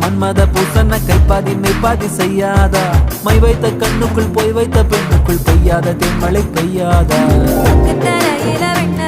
மன்மத பூசன கைப்பாதி மெய்ப்பாதி செய்யாதா my வைத்த கண்ணுக்குள் போய் வைத்த பெண்ணுக்குள் பெய்யாத தென்மழை பெய்யாதா தரையில வெண்ண